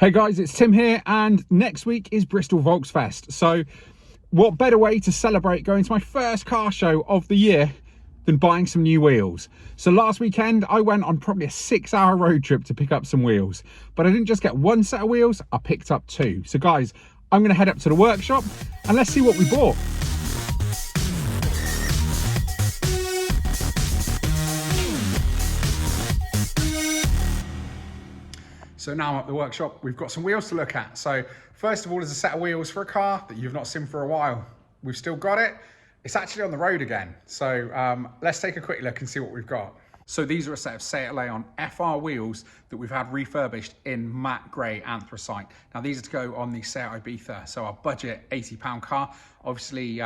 Hey guys, it's Tim here, and next week is Bristol Volksfest. So what better way to celebrate going to my first car show of the year than buying some new wheels? So last weekend I went on probably a 6-hour road trip to pick up some wheels, but I didn't just get one set of wheels, I picked up two. So guys, I'm gonna head up to the workshop and let's see what we bought. So now at the workshop, we've got some wheels to look at. So first of all, is a set of wheels for a car that you've not seen for a while. We've still got it. It's actually on the road again. So let's take a quick look and see what we've got. So these are a set of Seat Leon FR wheels that we've had refurbished in matte grey anthracite. Now these are to go on the Seat Ibiza. So our budget £80 car. Obviously,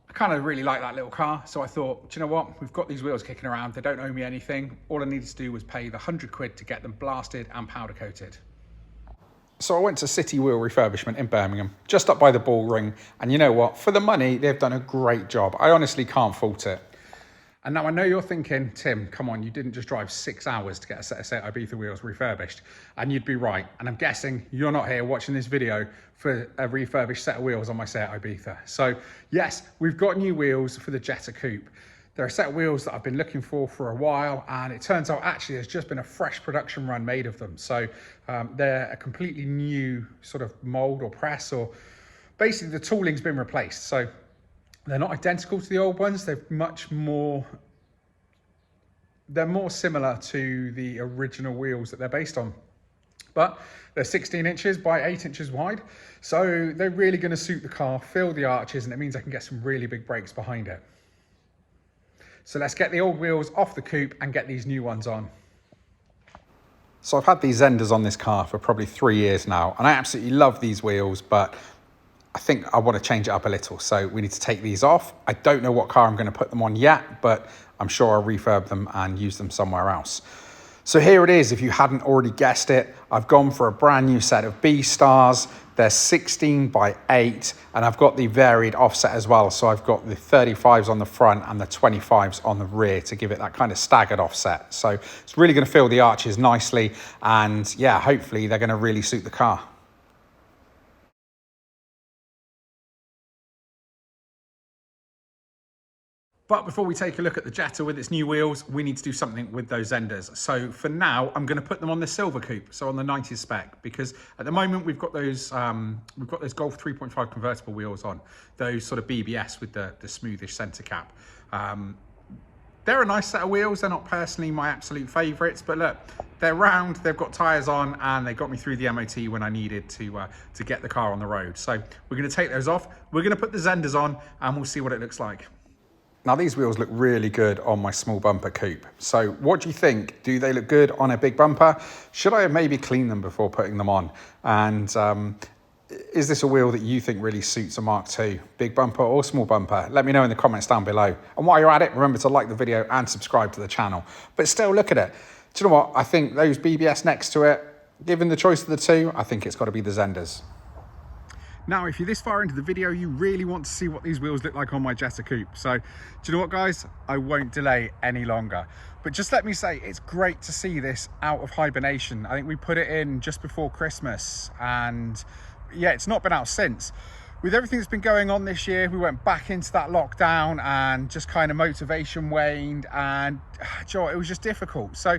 I kind of really like that little car, so I thought, do you know what? We've got these wheels kicking around. They don't owe me anything. All I needed to do was pay the 100 quid to get them blasted and powder coated. So I went to City Wheel Refurbishment in Birmingham, just up by the ball ring. And you know what? For the money, they've done a great job. I honestly can't fault it. And now I know you're thinking, Tim, come on, you didn't just drive 6 hours to get a set of Seat Ibiza wheels refurbished. And you'd be right. And I'm guessing you're not here watching this video for a refurbished set of wheels on my Seat Ibiza. So yes, we've got new wheels for the Jetta coupe. They're a set of wheels that I've been looking for a while, and it turns out actually there's just been a fresh production run made of them. So they're a completely new sort of mold or press, or basically the tooling's been replaced. So they're not identical to the old ones. They're more similar to the original wheels that they're based on. But they're 16 inches by 8 inches wide. So they're really going to suit the car, fill the arches, and it means I can get some really big brakes behind it. So let's get the old wheels off the coupe and get these new ones on. So I've had these Zenders on this car for probably 3 years now, and I absolutely love these wheels, but I think I want to change it up a little. So we need to take these off. I don't know what car I'm going to put them on yet, but I'm sure I'll refurb them and use them somewhere else. So here it is, if you hadn't already guessed it. I've gone for a brand new set of B-Stars. They're 16 by 8, and I've got the varied offset as well. So I've got the 35s on the front and the 25s on the rear to give it that kind of staggered offset. So it's really going to fill the arches nicely, and yeah, hopefully they're going to really suit the car. But before we take a look at the Jetta with its new wheels, we need to do something with those Zenders. So for now, I'm going to put them on the silver coupe, so on the 90s spec, because at the moment we've got those Golf 3.5 convertible wheels on, those sort of BBS with the smoothish centre cap. They're a nice set of wheels. They're not personally my absolute favourites, but look, they're round, they've got tyres on, and they got me through the MOT when I needed to get the car on the road. So we're going to take those off. We're going to put the Zenders on, and we'll see what it looks like. Now these wheels look really good on my small bumper coupe. So what do you think? Do they look good on a big bumper? Should I have maybe cleaned them before putting them on? And is this a wheel that you think really suits a Mark II? Big bumper or small bumper? Let me know in the comments down below. And while you're at it, remember to like the video and subscribe to the channel. But still, look at it. Do you know what? I think those BBS next to it, given the choice of the two, I think it's got to be the Zenders. Now, if you're this far into the video, you really want to see what these wheels look like on my Jetta coupe. So, do you know what, guys? I won't delay any longer. But just let me say, it's great to see this out of hibernation. I think we put it in just before Christmas, and yeah, it's not been out since. With everything that's been going on this year, we went back into that lockdown, and just kind of motivation waned, and you know, it was just difficult. So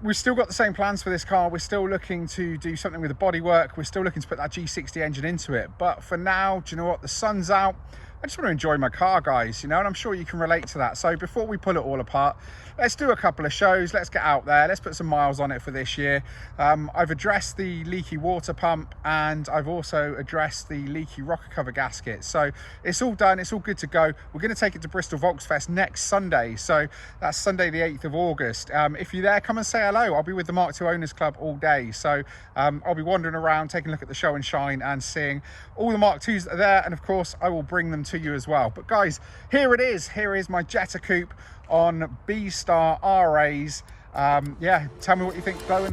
we've still got the same plans for this car. We're still looking to do something with the bodywork. We're still looking to put that G60 engine into it. But for now, do you know what? The sun's out. I just want to enjoy my car, guys, you know, and I'm sure you can relate to that. So before we pull it all apart, let's do a couple of shows. Let's get out there. Let's put some miles on it for this year. I've addressed the leaky water pump, and I've also addressed the leaky rocker cover gasket. So it's all done. It's all good to go. We're going to take it to Bristol Volksfest next Sunday. So that's Sunday, the 8th of August. If you're there, come and say hello. I'll be with the Mark II Owners Club all day. So I'll be wandering around, taking a look at the show and shine, and seeing all the Mark IIs that are there. And of course, I will bring them to you as well. But guys, here it is. Here is my Jetta coupe on B-Star RAs. Yeah, tell me what you think below.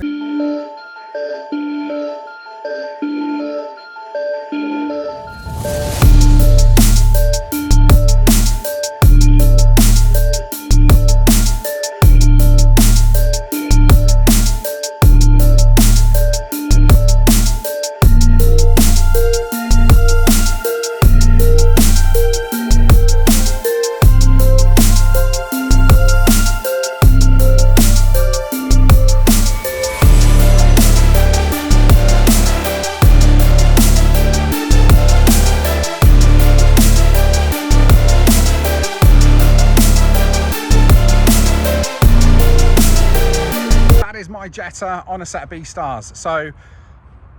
Jetta on a set of B-Stars. So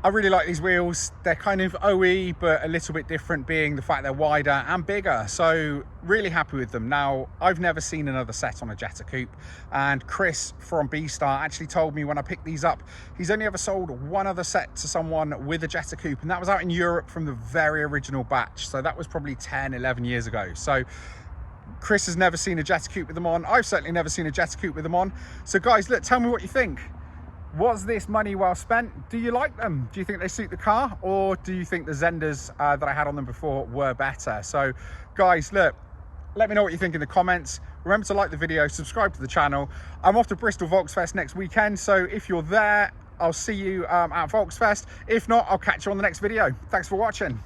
I really like these wheels. They're kind of OE, but a little bit different, being the fact they're wider and bigger. So really happy with them. Now, I've never seen another set on a Jetta coupe, and Chris from B-Star actually told me when I picked these up, he's only ever sold one other set to someone with a Jetta coupe, and that was out in Europe from the very original batch. So that was probably 10, 11 years ago. So Chris has never seen a Jetta coupe with them on. I've certainly never seen a Jetta coupe with them on. So guys, look, tell me what you think. Was this money well spent? Do you like them? Do you think they suit the car? Or do you think the Zendas that I had on them before were better? So guys, look, let me know what you think in the comments. Remember to like the video, subscribe to the channel. I'm off to Bristol Volksfest next weekend. So if you're there, I'll see you at Volksfest. If not, I'll catch you on the next video. Thanks for watching.